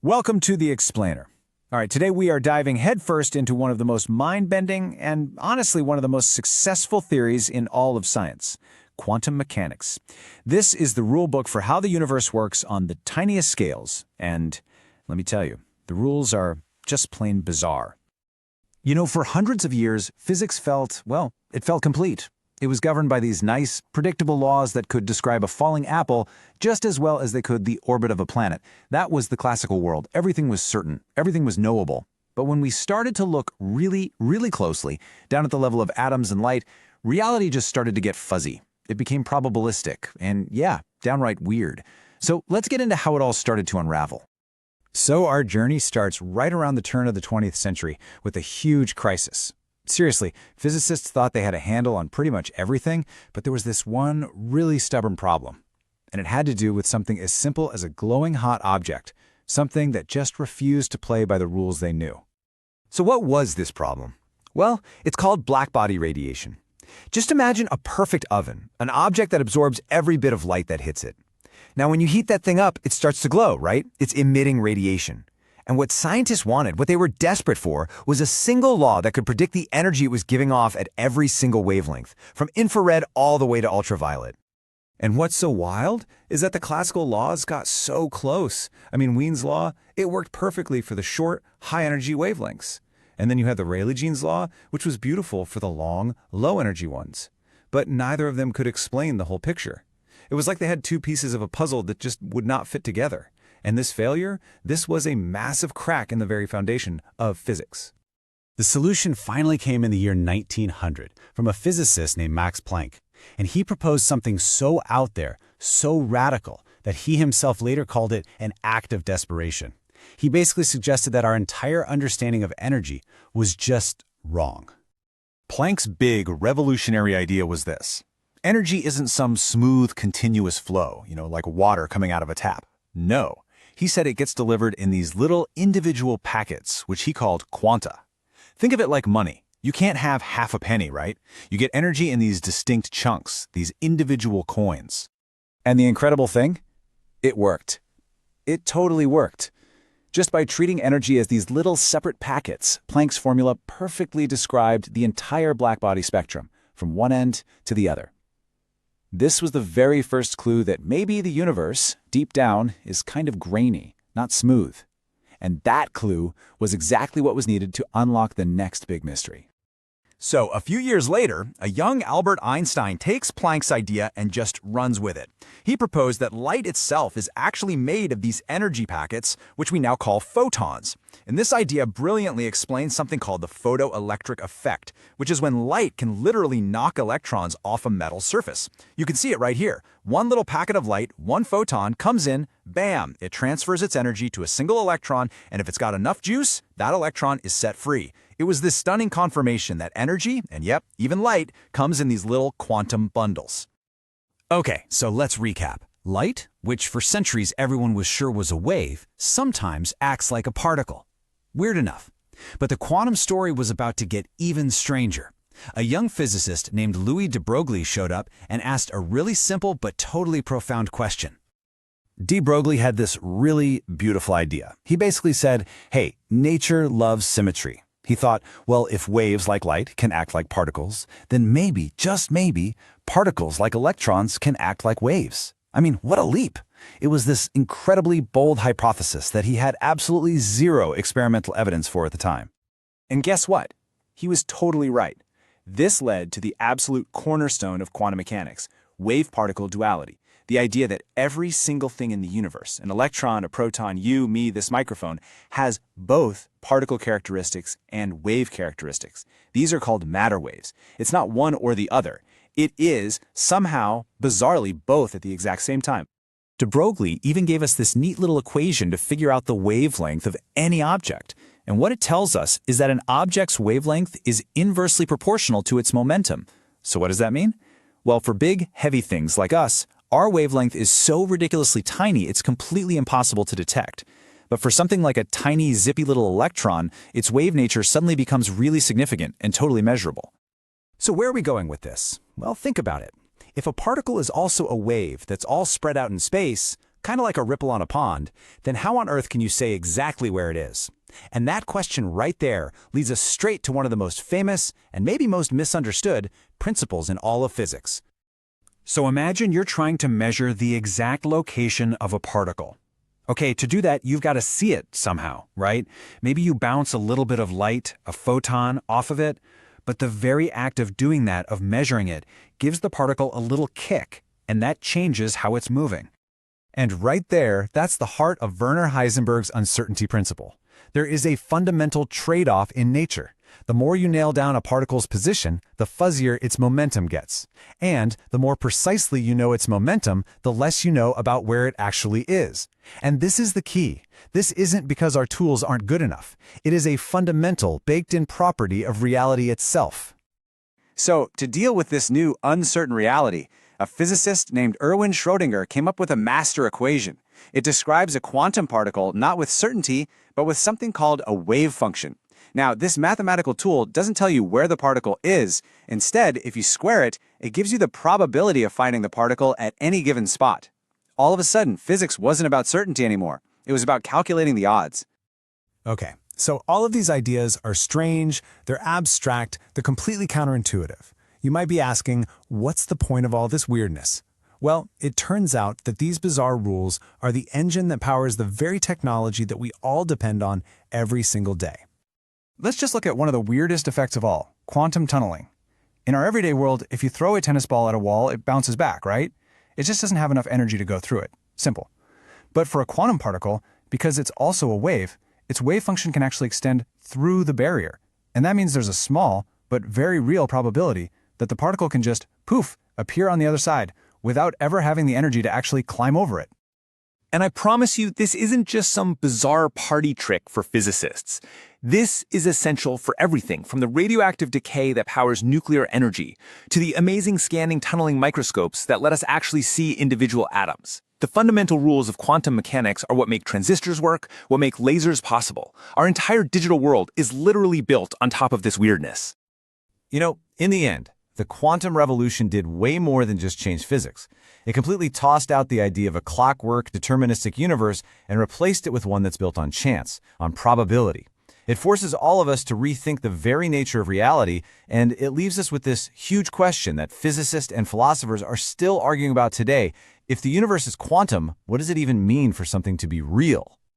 Welcome to the Explainer. All right, today we are diving headfirst into one of the most mind-bending and honestly one of the most successful theories in all of science, quantum mechanics. This is the rule book for how the universe works on the tiniest scales, and let me tell you, the rules are just plain bizarre. You know, for hundreds of years, physics felt complete. It was governed by these nice, predictable laws that could describe a falling apple just as well as they could the orbit of a planet. That was the classical world. Everything was certain. Everything was knowable. But when we started to look really, really closely, down at the level of atoms and light, reality just started to get fuzzy. It became probabilistic and, yeah, downright weird. So let's get into how it all started to unravel. So our journey starts right around the turn of the 20th century with a huge crisis. Seriously, physicists thought they had a handle on pretty much everything, but there was this one really stubborn problem. And it had to do with something as simple as a glowing hot object, something that just refused to play by the rules they knew. So what was this problem? Well, it's called blackbody radiation. Just imagine a perfect oven, an object that absorbs every bit of light that hits it. Now, when you heat that thing up, it starts to glow, right? It's emitting radiation. And what scientists wanted, what they were desperate for, was a single law that could predict the energy it was giving off at every single wavelength, from infrared all the way to ultraviolet. And what's so wild is that the classical laws got so close. Wien's law, it worked perfectly for the short, high-energy wavelengths. And then you had the Rayleigh-Jeans law, which was beautiful for the long, low-energy ones. But neither of them could explain the whole picture. It was like they had two pieces of a puzzle that just would not fit together. And this failure, this was a massive crack in the very foundation of physics. The solution finally came in the year 1900 from a physicist named Max Planck. And he proposed something so out there, so radical, that he himself later called it an act of desperation. He basically suggested that our entire understanding of energy was just wrong. Planck's big revolutionary idea was this. Energy isn't some smooth, continuous flow, like water coming out of a tap. No. He said it gets delivered in these little individual packets, which he called quanta. Think of it like money. You can't have half a penny, right? You get energy in these distinct chunks, these individual coins. And the incredible thing? It worked. It totally worked. Just by treating energy as these little separate packets, Planck's formula perfectly described the entire blackbody spectrum, from one end to the other. This was the very first clue that maybe the universe, deep down, is kind of grainy, not smooth. And that clue was exactly what was needed to unlock the next big mystery. So, a few years later, a young Albert Einstein takes Planck's idea and just runs with it. He proposed that light itself is actually made of these energy packets, which we now call photons. And this idea brilliantly explains something called the photoelectric effect, which is when light can literally knock electrons off a metal surface. You can see it right here. One little packet of light, one photon, comes in, bam, it transfers its energy to a single electron, and if it's got enough juice, that electron is set free. It was this stunning confirmation that energy, and yep, even light, comes in these little quantum bundles. Okay, so let's recap. Light, which for centuries everyone was sure was a wave, sometimes acts like a particle. Weird enough. But the quantum story was about to get even stranger. A young physicist named Louis de Broglie showed up and asked a really simple but totally profound question. De Broglie had this really beautiful idea. He basically said, hey, nature loves symmetry. He thought, well, if waves like light can act like particles, then maybe, just maybe, particles like electrons can act like waves. What a leap! It was this incredibly bold hypothesis that he had absolutely zero experimental evidence for at the time. And guess what? He was totally right. This led to the absolute cornerstone of quantum mechanics, wave-particle duality. The idea that every single thing in the universe, an electron, a proton, you, me, this microphone, has both particle characteristics and wave characteristics. These are called matter waves. It's not one or the other. It is, somehow, bizarrely, both at the exact same time. De Broglie even gave us this neat little equation to figure out the wavelength of any object. And what it tells us is that an object's wavelength is inversely proportional to its momentum. So what does that mean? Well, for big, heavy things like us, our wavelength is so ridiculously tiny it's completely impossible to detect. But for something like a tiny, zippy little electron, its wave nature suddenly becomes really significant and totally measurable. So where are we going with this? Well, think about it. If a particle is also a wave that's all spread out in space, kind of like a ripple on a pond, then how on earth can you say exactly where it is? And that question right there leads us straight to one of the most famous and maybe most misunderstood principles in all of physics. So imagine you're trying to measure the exact location of a particle. Okay, to do that, you've got to see it somehow, right? Maybe you bounce a little bit of light, a photon, off of it, but the very act of doing that, of measuring it, gives the particle a little kick, and that changes how it's moving. And right there, that's the heart of Werner Heisenberg's uncertainty principle. There is a fundamental trade-off in nature. The more you nail down a particle's position, the fuzzier its momentum gets. And the more precisely you know its momentum, the less you know about where it actually is. And this is the key. This isn't because our tools aren't good enough. It is a fundamental, baked-in property of reality itself. So, to deal with this new uncertain reality, a physicist named Erwin Schrödinger came up with a master equation. It describes a quantum particle not with certainty, but with something called a wave function. Now, this mathematical tool doesn't tell you where the particle is. Instead, if you square it, it gives you the probability of finding the particle at any given spot. All of a sudden, physics wasn't about certainty anymore. It was about calculating the odds. Okay, so all of these ideas are strange, they're abstract, they're completely counterintuitive. You might be asking, what's the point of all this weirdness? Well, it turns out that these bizarre rules are the engine that powers the very technology that we all depend on every single day. Let's just look at one of the weirdest effects of all, quantum tunneling. In our everyday world, if you throw a tennis ball at a wall, it bounces back, right? It just doesn't have enough energy to go through it. Simple. But for a quantum particle, because it's also a wave, its wave function can actually extend through the barrier. And that means there's a small, but very real probability that the particle can just, poof, appear on the other side without ever having the energy to actually climb over it. And I promise you, this isn't just some bizarre party trick for physicists. This is essential for everything from the radioactive decay that powers nuclear energy to the amazing scanning tunneling microscopes that let us actually see individual atoms. The fundamental rules of quantum mechanics are what make transistors work, what make lasers possible. Our entire digital world is literally built on top of this weirdness. You know, in the end, the quantum revolution did way more than just change physics. It completely tossed out the idea of a clockwork, deterministic universe and replaced it with one that's built on chance, on probability. It forces all of us to rethink the very nature of reality, and it leaves us with this huge question that physicists and philosophers are still arguing about today. If the universe is quantum, what does it even mean for something to be real?